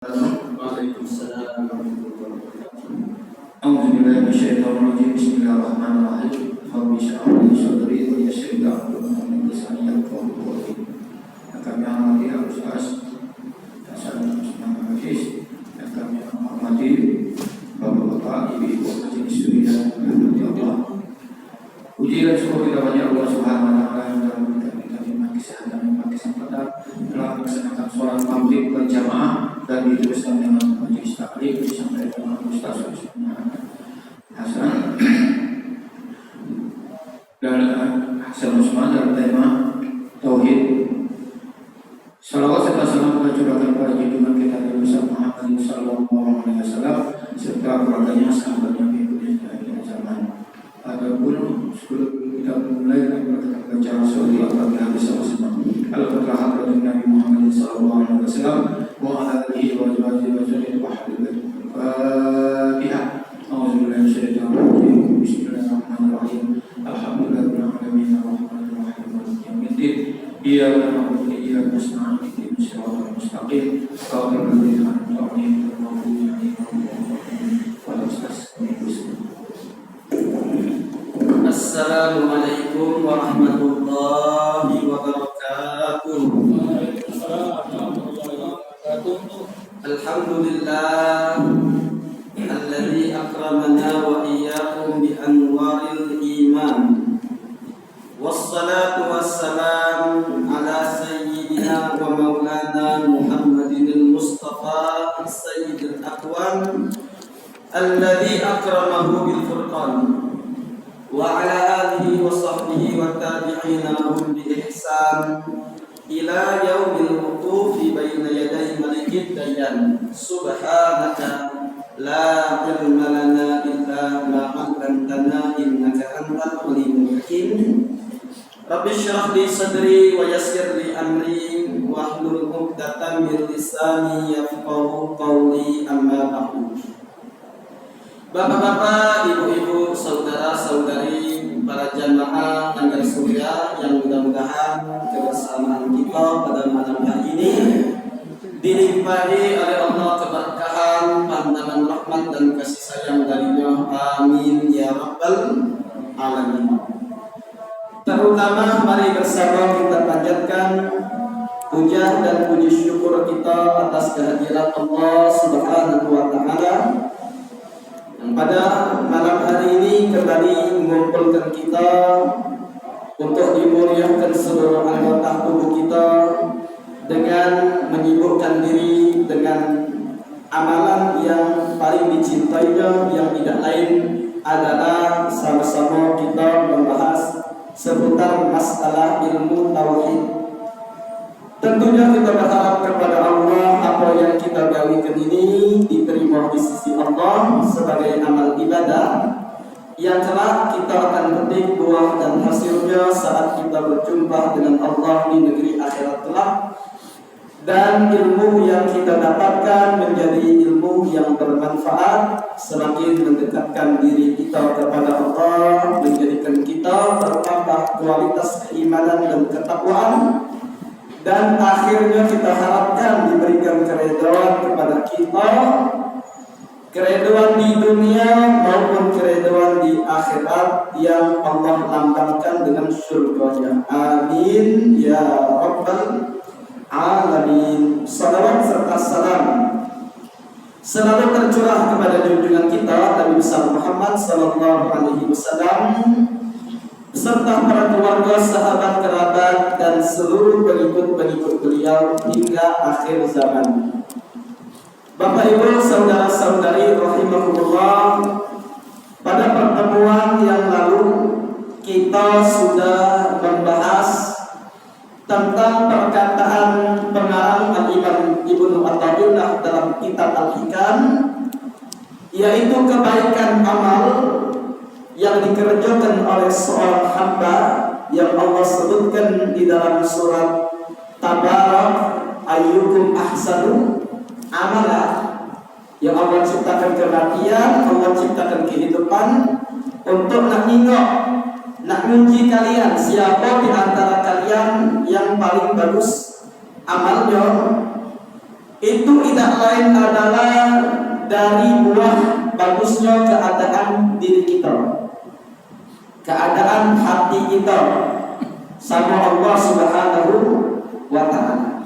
Waalaikumsalam warahmatullahi wabarakatuh. A'udzubillahi minasyaitonir rajim. Bismillahirrahmanirrahim. Rabbi shrah li sadri wa yassir li amri lisani yafqahu qawli. Kami hormati Ustaz Hasan Usman Hafiz, dan kami hormati Bapak-bapak, Ibu-ibu majelis studi dan rahmati Allah. Puji dan syukur kita banyak Allah Subhanahu wa taala yang telah memberikan kita nikmat kesehatan dan kesempatan telah melaksanakan sholat maghrib berjamaah dan diteruskan dengan majelis taklim disampaikan oleh Ustaz Hasan dan Hasan Usman dalam tema Tauhid. Salawat serta salam tercurahkan pada junjungan kita Nabi Muhammad sallallahu alaihi wasallam serta keluarganya, sahabatnya, pengikutnya hingga akhir zaman. Adapun sebelum kita mulai kita baca surah Al-Fatihah bersama-sama. Al-Fatihah kepada Nabi Muhammad sallallahu alaihi wasallam wa ala alihi wa sahbihi wa sallam wa Al-Fatihah. A'udzubillahi minasyaitonir rajim. Bismillahirrahmanirrahim. Alhamdulillahirabbil alamin arrahmanir rahim maliki yaumiddin. Iyyaka na'budu wa iyyaka nasta'in ihdinas siratal mustaqim siratal ladzina an'amta 'alaihim ghairil maghdubi 'alaihim waladdallin. Assalamualaikum warahmatullahi wabarakatuh. Alhamdulillah alladzi akramana wa iyyakum bi anwaril iman. Wassalatu wassalamu ala sayyidina wa maulana Muhammadinil Mustafa sayyidil aqwan alladzi akramahu bil furqan wa ala alihi wa sahbihi wa tabi'ina lahum bi ihsan ila yaumil wuqufi baina yaday malikid dayan. Subhanaka la ilma lana illa ma 'allamtana innaka antal alimul hakim. Rabbi shrah li sadri wa yassir li amri wahlul 'uqdatam min lisani yafqahu qawli. Amma ba'du. Bapak-bapak, ibu-ibu, saudara-saudari, para jamaah Anggar Surya yang mudah-mudahan kebersamaan kita pada malam hari ini dilimpahi oleh Allah keberkahan, pandangan rahmat dan kasih sayang darinya. Amin ya rabbal alamin. Terutama mari bersama kita panjatkan puja dan puji syukur kita atas kehadiran Allah Subhanahu wa taala yang pada malam hari ini kembali mengumpulkan kita untuk dimuliakan seluruh anggota tubuh kita dengan menyibukkan diri dengan amalan yang paling dicintainya, yang tidak lain adalah sama-sama kita membahas seputar masalah ilmu tauhid. Tentunya kita berharap kepada Allah apa yang kita gawikan ini diterima di sisi Allah sebagai amal ibadah yang kelak kita akan petik buah dan hasilnya saat kita berjumpa dengan Allah di negeri akhirat kelak. Dan ilmu yang kita dapatkan menjadi ilmu yang bermanfaat, semakin mendekatkan diri kita kepada Allah, menjadikan kita bertambah kualitas keimanan dan ketakwaan. Dan akhirnya kita harapkan diberikan keridhaan kepada kita, keridhaan di dunia maupun keridhaan di akhirat yang Allah lambangkan dengan surganya. Amin ya rabbal alamin. Salawat serta salam selalu tercurah kepada junjungan kita Nabi besar Muhammad sallallahu alaihi wasallam serta para keluarga, sahabat, kerabat dan seluruh pengikut-pengikut beliau hingga akhir zaman. Bapak Ibu, saudara-saudari rahimahullah, pada pertemuan yang lalu kita sudah membahas tentang perkataan pengarang Al-Imam Ibnu Athaillah dalam kitab Al-Hikam, yaitu kebaikan amal yang dikerjakan oleh seorang hamba yang Allah sebutkan di dalam surat Tabarak, ayyukum ahsanu amala, yang Allah ciptakan kematian, Allah ciptakan kehidupan untuk nak nengok, nak menguji kalian siapa di antara kalian yang paling bagus amalnya. itu tidak lain adalah dari buah bagusnya keadaan diri kita, keadaan hati kita sama Allah Subhanahu wa ta'ala.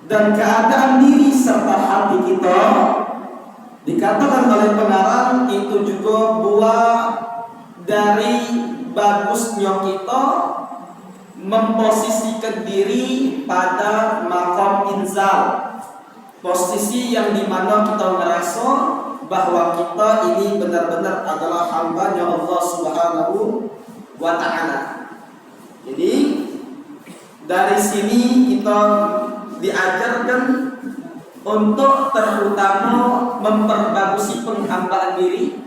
Dan keadaan diri serta hati kita dikatakan oleh pengarang itu juga buah dari bagusnya kita memposisikan diri pada maqam inzal, posisi yang dimana kita merasa bahwa kita ini benar-benar adalah hamba-Nya Allah Subhanahu wa ta'ala. Jadi dari sini kita diajarkan untuk terutama memperbagusi penghambaan diri,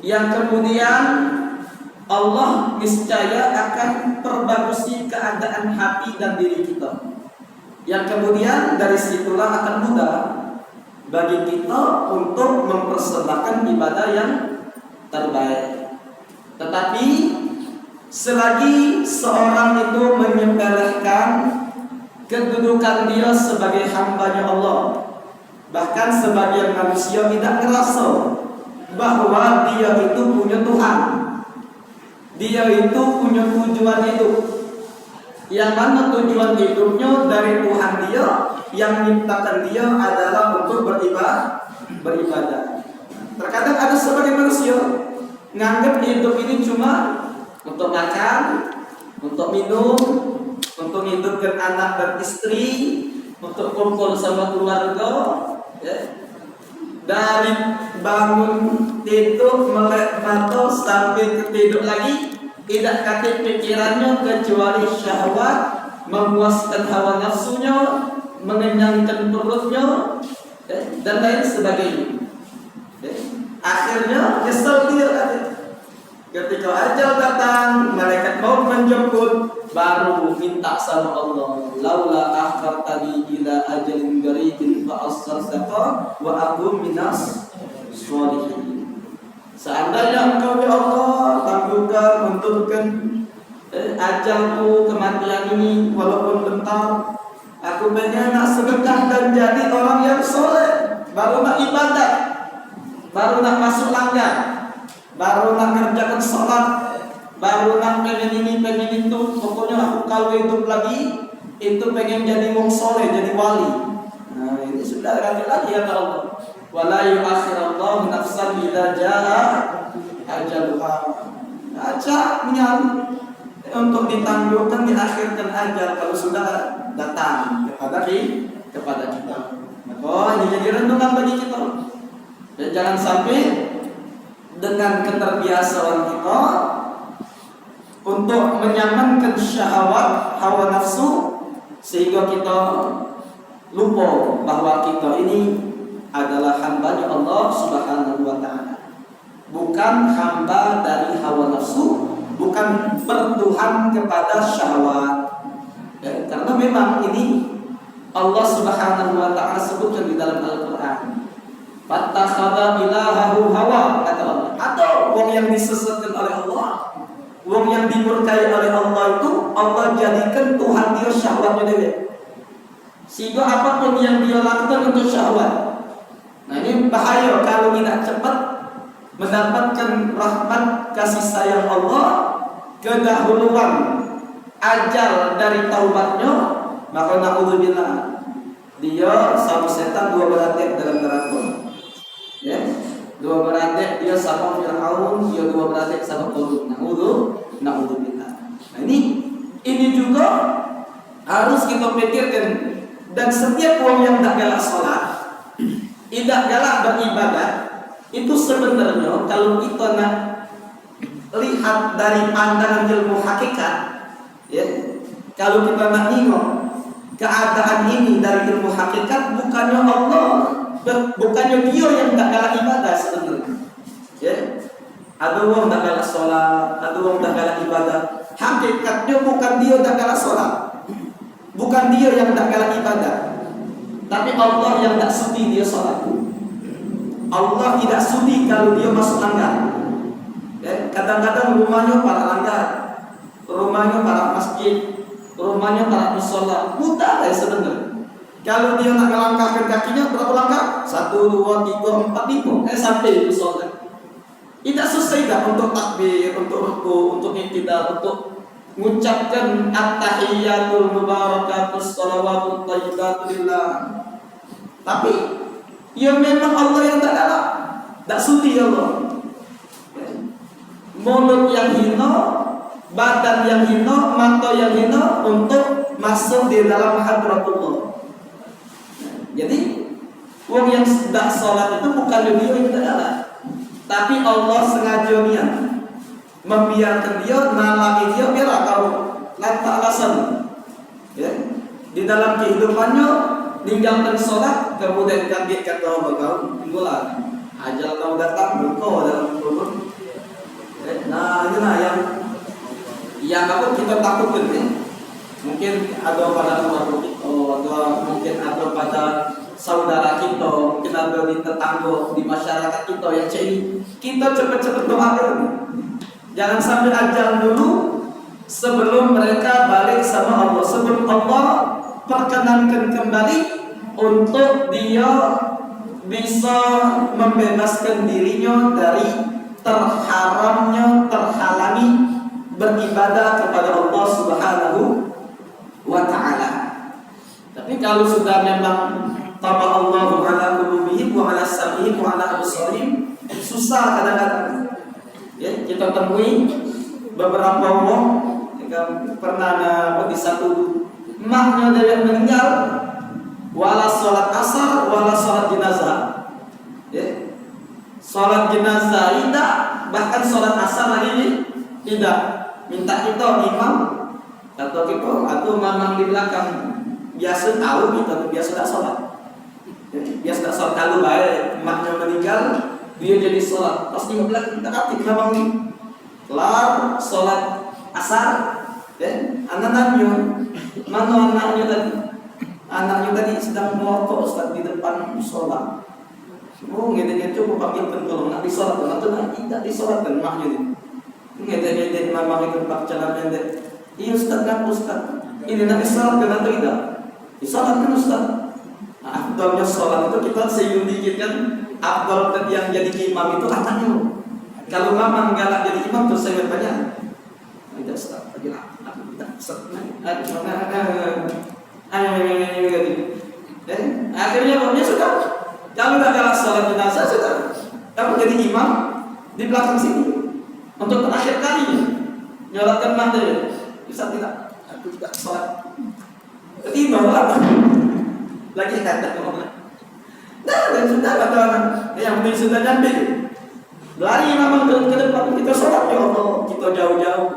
yang kemudian Allah niscaya akan perbagusi keadaan hati dan diri kita, yang kemudian dari situlah akan mudah bagi kita untuk mempersembahkan ibadah yang terbaik. Tetapi selagi seorang itu menyepelekan kedudukan dia sebagai hamba-Nya Allah, bahkan sebagian manusia tidak merasa bahwa dia itu punya Tuhan, dia itu punya tujuan hidup, yang mana tujuan hidupnya dari Tuhan dia yang menciptakan dia adalah untuk beribadah. Terkadang ada sebagian manusia nganggap hidup ini cuma untuk makan, untuk minum, untuk hidupkan anak dan istri, untuk kumpul sama keluarga, ya. Dari bangun tidur melek mata sampai tidur lagi tidak katip pikirannya kecuali syahwat, memuaskan hawa nafsunya, mengenyangkan perutnya, ya, dan lain sebagainya, ya. Akhirnya nyesel dia. Ketika ajal datang, malaikat maut menjemput, baru minta sama Allah, laula akhartani ila ajalin qaribin fa asaddaqa wa akun minas sholihin. Seandainya engkau ya Allah tangguhkan, menentukan ajalku, kematian ini walaupun bentar, aku pengen nak sedekah dan jadi orang yang soleh, baru nak ibadah, baru nak masuk langgar, baru nak kerjakan sholat, baru nak pengen ini pengen itu, pokoknya aku kalau hidup lagi itu pengen jadi wong soleh, jadi wali. Nah ini sudah lagi ya Allah. Wala yu'akhirallahu nafsan idza jaa ajaluha. Aja menyambut untuk ditangguhkan, diakhirkan ajal kalau sudah datang kepada kita. Oh ini jadi renungan bagi kita. Dan jangan sampai dengan keterbiasaan kita untuk menyamankan syahwat, hawa nafsu, sehingga kita lupa bahwa kita ini adalah hamba-Nya Allah Subhanahu wa ta'ala, bukan hamba dari hawa nafsu, bukan bertuhan kepada syahwat, ya, karena memang ini Allah Subhanahu wa ta'ala sebutkan di dalam Al-Quran, fattakhadha ilahahu hawa, kata Allah. Atau wong yang disesatkan oleh Allah, wong yang dimurkai oleh Allah itu Allah jadikan Tuhan dia syahwatnya dia, sehingga apapun yang dia lakukan untuk syahwat. Nah ini bahaya kalau tidak cepat mendapatkan rahmat kasih sayang Allah, kedahuluan ajal dari taubatnya, maka na'udzubillah dia sama setan dua beradik dalam neraka, ya. Dua beradik dia sama Fir'aun, dia dua beradik sama Qarun. Na'udzubillah. Nah ini juga harus kita pikirkan. Dan setiap orang yang tak galak sholat, tidak galak beribadah, itu sebenarnya kalau kita nak lihat dari pandangan ilmu hakikat, ya, kalau kita nak tengok keadaan ini dari ilmu hakikat, bukannya Allah, bukannya dia yang tak galak ibadah sebenarnya, ya. Ada orang tak galak sholat, ada orang tak galak ibadah. Hakikatnya bukan dia tak galak sholat, bukan dia yang tak galak ibadah, tapi Allah yang tak sudi dia sholat. Allah tidak sudi kalau dia masuk langgar, ya. Kadang-kadang rumahnya para langgar, rumahnya para masjid, rumahnya para musola, buta ya sebenarnya. Kalau dia nak melangkahkan kakinya berapa langkah? 1, 2, 3, 4, 5. Sampai sholat. Tidak selesai dah untuk takbir, untuk ruku, untuk iktidal, untuk mengucapkan at-tahiyyatul mubarakatus shalawatut thayyibatu lillah. Tapi ya memang Allah yang tak ada. Tak sudi Allah. Mulut yang hina, badan yang hina, mata yang hina untuk masuk di dalam hadratullah. Jadi orang yang tidak sholat itu bukan dia yang tidak ada, tapi Allah sengaja dia membiarkan dia, nalangi dia biar kau lantak alasan. Ya. Di dalam kehidupannya tinggalkan sholat, kemudian kaget kata kau tunggulah ajal kau datang kau dalam kubur. Nah inilah yang apa kita takutkan ya. Mungkin ada pada keluarga kita, atau mungkin ada pada saudara kita, mungkin ada di tetangga, di masyarakat kita yang ini. Kita cepat-cepat doakan. Jangan sampai ajal dulu sebelum mereka balik sama Allah. Sebelum Allah perkenankan kembali untuk dia bisa membebaskan dirinya dari terharamnya, terhalangi beribadah kepada Allah Subhanahu wa ta'ala. Tapi kalau sudah memang taba Allahu ala qulubihim wa ala sam'ihim wa ala absarihim, susah kadang-kadang. Ya, kita temui beberapa orang yang pernah di satu maknya dari meninggal wala salat asar wala salat jenazah. Ya. Salat jenazah tidak, bahkan salat asar lagi ini tidak. Minta kita imam atau kita atau mamang di belakang biasa tahu kita biasa tak sholat. Biasa tak sholat kalau baik maknya meninggal dia jadi sholat pasti belakang tak aktif mamang ni kelar sholat asar anak-anaknya mana anaknya tadi sedang merokok Ustaz di depan sholat. Oh ngedek coba panggilkan kalau nak disolat atau nak tidak disolatkan maknya ni. Ngedek mamang itu pak jalan pendek. Iya Ustaz kan Ustaz. Ini nak disolatkan atau tidak? Disolatkan Ustaz. Nah, afdalnya sholat itu kita seyun dikit kan. Afdal yang jadi imam itu anaknya. Kalau mamang galak jadi imam terus saya bertanya. Tidak Ustaz, tidak Ustaz. Akhirnya pokoknya sudah. Kalau tidak galak sholat jenazah sudah. Kamu jadi imam di belakang sini untuk terakhir kali nyolatkan mati. Bisa tidak? Aku tidak sholat. Tiba apa? Lagi ada orang. Nah, dan sudah kata orang. Yang penting sudah nyampe. Lari memang ke depan kita sholat ya Allah. Kita jauh-jauh,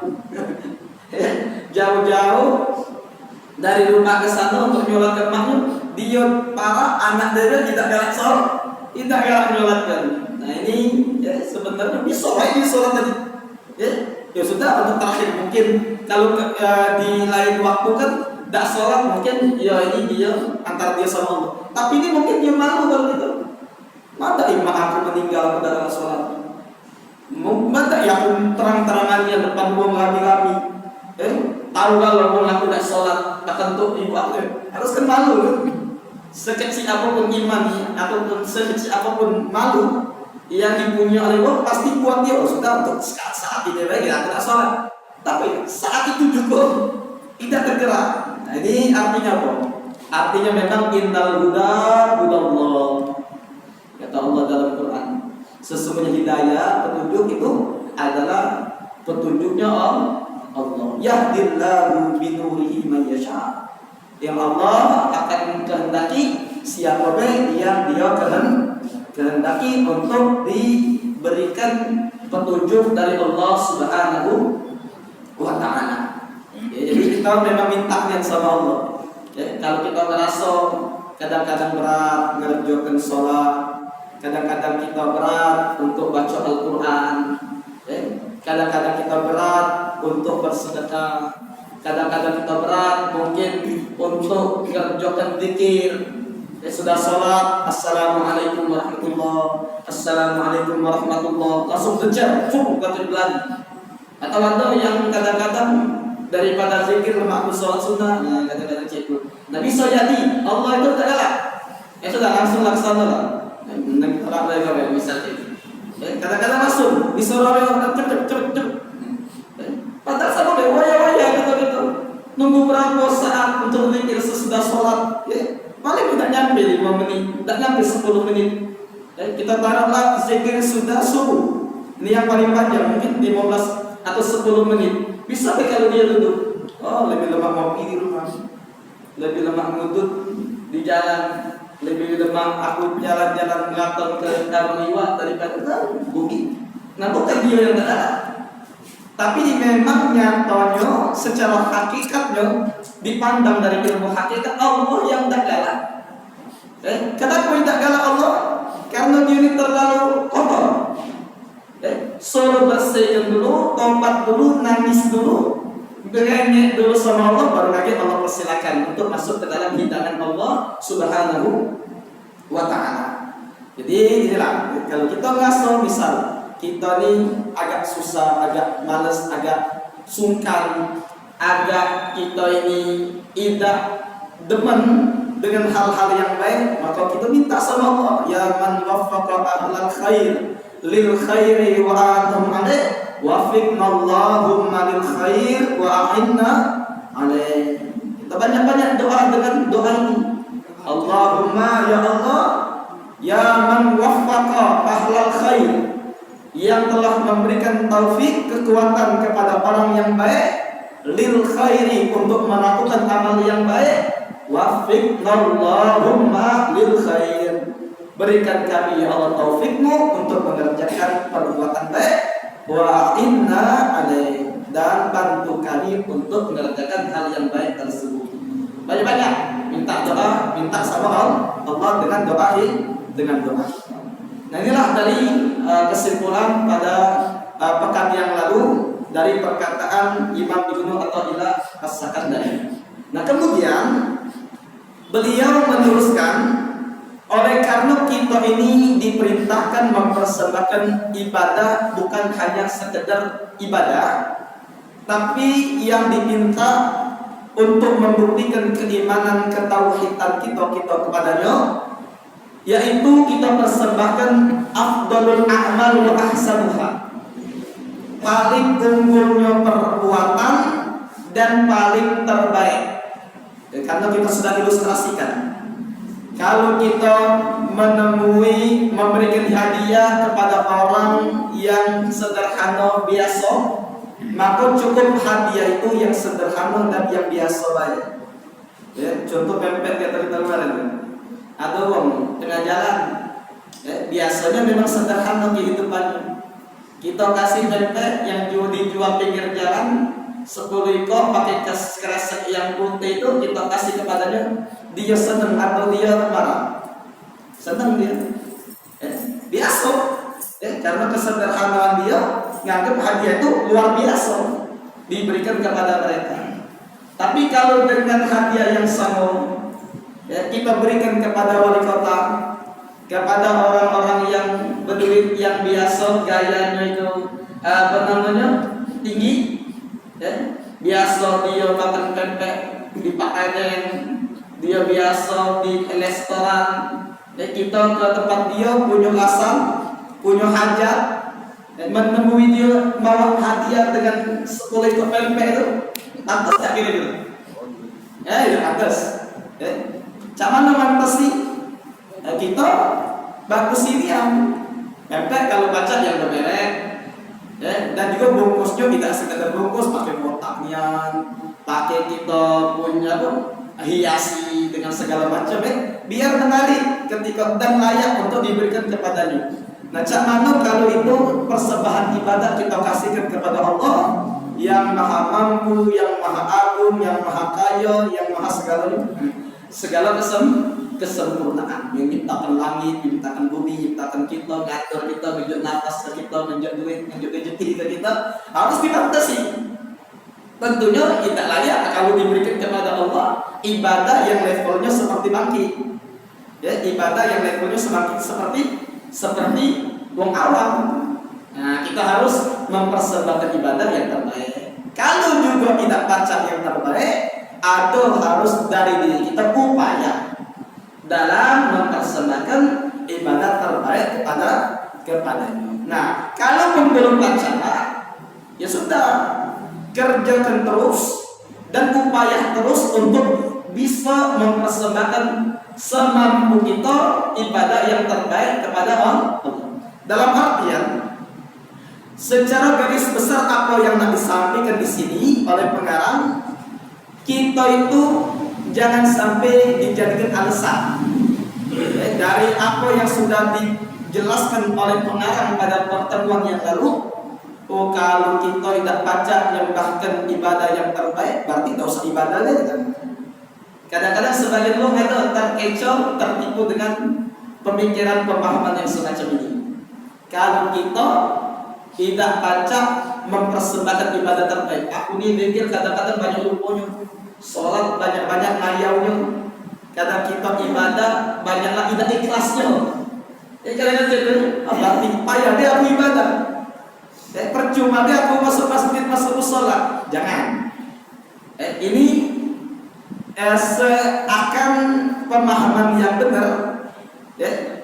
jauh-jauh dari rumah ke sana untuk nyolatkan makmum. Dia para anak dia tidak galak sholat, tidak galak nyolatkan. Nah ini ya, sebenarnya bisa ini sholat tadi. Ya sudah untuk terakhir mungkin kalau di lain waktu kan tidak sholat mungkin ya ini dia antar dia sama Allah. Tapi ini mungkin dia malu kalau gitu. Mata imam aku meninggal pada dalam sholat. Mata ya aku terang-terangannya depan gua rami-rami. Tahu kalau aku tidak sholat akan untuk ibu aku harus kan malu. Sekecil apapun iman ataupun sekecil apapun malu yang dipunyai oleh Allah pasti buat dia sudah untuk saat ini lagi aku tak sholat. Tapi saat itu juga tidak tergerak. Nah, ini artinya apa? Artinya memang innal huda hudallah. Kata Allah dalam Quran, sesungguhnya hidayah petunjuk itu adalah petunjuknya Allah. Yahdillahu binurihi man yasha. Yang Allah akan kehendaki siapa yang dia kehendaki untuk diberikan petunjuk dari Allah Subhanahu wa ta'ala. Ya, jadi kita memang minta sama Allah. Ya, kalau kita merasa kadang-kadang berat mengerjakan sholat, kadang-kadang kita berat untuk baca Al-Quran, ya, kadang-kadang kita berat untuk bersedekah, kadang-kadang kita berat mungkin untuk mengerjakan zikir. Ya, sudah sholat, assalamualaikum warahmatullah, assalamualaikum warahmatullah, langsung kejar, kata lari. Atau ada yang kadang-kadang daripada zikir aku sholat sunnah, kadang-kadang cikgu. Nabi bisa jadi Allah itu tak galak. Ya sudah langsung laksana lah. Kalau ada misalnya, kadang-kadang langsung disuruh orang cepet. Padahal sama waya gitu. Nunggu berapa saat untuk zikir sesudah sholat, paling tidak nyampe 5 menit, tidak nyampe 10 menit. Kita taruhlah zikir sudah subuh. Ini yang paling panjang, mungkin 15 atau 10 menit. Bisa kalau dia duduk. Oh, lebih lemak ngopi di rumah, lebih lemak ngudut di jalan, lebih lemak aku jalan-jalan ngapel ke Karniwa daripada bukit. Nah, bukan dia yang ada. Tapi memang nyatanya secara hakikatnya dipandang dari ilmu hakikat Allah yang tak galak. Kenapa tidak galak Allah? Karena dia ini terlalu kotor. Suruh bersihkan dulu, tobat dulu, nangis dulu, berengek dulu sama Allah, baru lagi Allah persilakan untuk masuk ke dalam hidangan Allah Subhanahu wa Ta'ala. Jadi inilah, kalau kita ngasuh misal kita ni agak susah, agak malas, agak sungkan, agak kita ini tidak demen dengan hal-hal yang baik, maka kita minta sama Allah, ya man waffaqa ahlal khair lil khairi wa atum alaih wafiqna Allahumma lil khair wa a'inna alaih. Kita banyak-banyak doa dengan doa ini. Allahumma ya Allah, ya man waffaqa ahlal khair, yang telah memberikan taufik kekuatan kepada orang yang baik, lil khairi, untuk melakukan amal yang baik, wafiqna Allahumma lil khair, berikan kami ya Allah taufikmu untuk mengerjakan perbuatan baik, wa inna alaih, dan bantu kami untuk mengerjakan hal yang baik tersebut. Banyak-banyak minta doa, minta sama Allah dengan doa. Nah, inilah dari kesimpulan pada pekan yang lalu dari perkataan Imam Ibnu Athaillah As-Sakandari. Nah, kemudian beliau meneruskan, oleh karena kita ini diperintahkan mempersembahkan ibadah bukan hanya sekedar ibadah, tapi yang diminta untuk membuktikan keimanan ketauhidan kita kepadanya, yaitu kita persembahkan afdalul a'mal wa ahsanuha, paling unggulnya perbuatan dan paling terbaik. Karena kita sudah ilustrasikan, kalau kita memberikan hadiah kepada orang yang sederhana biasa, maka cukup hadiah itu yang sederhana dan yang biasa saja. Contoh pempek yang tadi kemarin, ada orang tengah jalan, biasanya memang sederhana kehidupannya. Kita kasih pempek yang dijual pinggir jalan 10 ekor pakai kresek yang putih itu, kita kasih kepadanya, dia senang atau dia marah? Senang dia, biasa, karena kesederhanaan dia nganggap hadiah itu luar biasa diberikan kepada mereka. Tapi kalau dengan hadiah yang sama, kita berikan kepada wali kota, kepada orang-orang yang berduit yang biasa, gayanya itu tinggi, biasa dia makan pempek di pakaian, dia biasa di restoran, kita ke tempat dia punya asam, punya hajat, menemui dia bawa hadiah dengan 10 ekor pempek itu, pantas tak kira-kira? Ya pantas. Cak mana pantas nih? Kita bagus ini yang pempek kalau baca yang bermerek, dan juga bungkusnya tidak sekedar bungkus, pakai kotaknya, pakai kita punya hiasi dengan segala macam, biar menarik ketika dan layak untuk diberikan kepadanya. Nah, cak mana kalau itu persembahan ibadah kita kasihkan kepada Allah yang maha mampu, yang maha agung, yang maha kaya, yang maha segala kesempurnaan, yang menciptakan langit, menciptakan bumi, menciptakan kita, ngatur kita, menunjuk nafas kita, menunjuk duit, menunjuk rezeki kita, harus dibatasi. Tentunya tidak layak kalau diberikan kepada Allah ibadah yang levelnya seperti bangkit, ibadah yang levelnya seperti wong awam. Nah, kita harus mempersembahkan ibadah yang terbaik. Kalau juga tidak baca yang terbaik, atau harus dari diri kita upaya dalam mempersembahkan ibadah terbaik kepadanya. Nah, kalau belum lancar, ya sudah, kerjakan terus dan upaya terus untuk bisa mempersembahkan semampu kita ibadah yang terbaik kepada Allah. Dalam artian, secara garis besar apa yang disampaikan di sini oleh pengarang, kita itu jangan sampai dijadikan alasan dari apa yang sudah dijelaskan oleh pengarang pada pertemuan yang lalu. Oh, kalau kita tidak baca yang bahkan ibadah yang terbaik, berarti tidak usah ibadahnya kan? Kadang-kadang sebagian orang itu terkecoh, tertipu dengan pemikiran pemahaman yang semacam ini. Kalau kita tidak baca mempersembahkan ibadah terbaik, aku ini mikir kadang-kadang banyak lupanya, sholat banyak-banyak ngayaunya, kadang kita ibadah banyaklah tidak ikhlasnya. Kadang-kadang jadi berarti payah dia aku ibadah, percuma dia aku masuk masjid, masuk sholat. Jangan. Ini seakan pemahaman yang benar,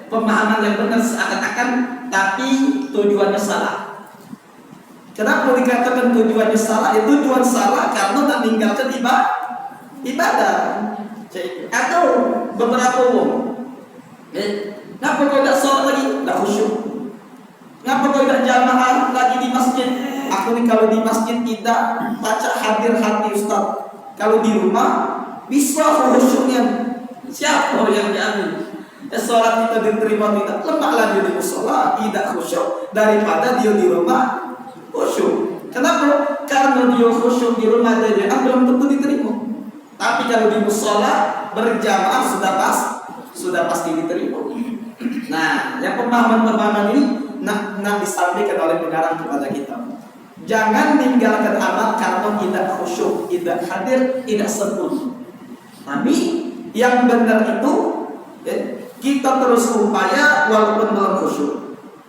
pemahaman yang benar seakan-akan, tapi tujuannya salah. Kenapa dikatakan tujuannya salah? Ya, tujuan salah karena tak meninggalkan ibadah. Atau beberapa umum, ngapa kau tidak sholat lagi? Tidak khusyuk. Ngapa kau tidak jamaah lagi di masjid? Aku nih kalau di masjid tidak baca hadir hati Ustaz. Kalau di rumah bisa khusyuknya. Siapa yang diambil? Sholat kita diterima tidak, lemahlah dia di musola tidak khusyuk daripada dia di rumah khusyuk. Kenapa? Karena dia khusyuk di rumah dia belum tentu diterima. Tapi kalau di musola berjamaah sudah pasti diterima. Nah, yang pemahaman ini nak disampaikan oleh pengarang kepada kita. Jangan tinggalkan amal karena tidak khusyuk, tidak hadir, tidak sempurna. Tapi yang benar itu kita terus upaya walaupun belum khusyuk,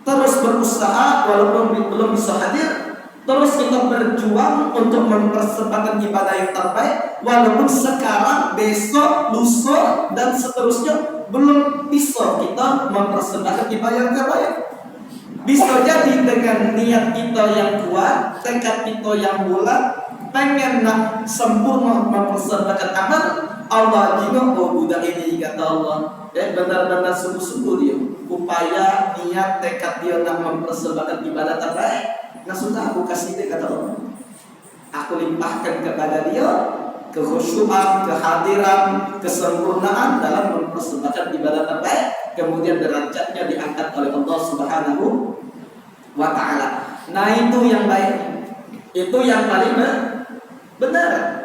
terus berusaha walaupun belum bisa hadir, terus kita berjuang untuk mempersembahkan ibadah yang terbaik walaupun sekarang, besok, lusa dan seterusnya belum bisa kita mempersembahkan ibadah yang terbaik. Bisa jadi dengan niat kita yang kuat, tekad kita yang bulat, pengen nak sempurna mempersembahkan amal, Allah juga budak ini kata Allah, benar-benar sungguh-sungguh dia upaya, niat, tekad dia nak mempersembahkan ibadah terbaik. Nah sudah aku kasih dia kata Allah, aku limpahkan kepada dia kekhusyuan, kehadiran, kesempurnaan dalam mempersembahkan ibadah terbaik. Kemudian derajatnya diangkat oleh Allah Subhanahu wa Ta'ala. Nah itu yang baik, itu yang paling benar.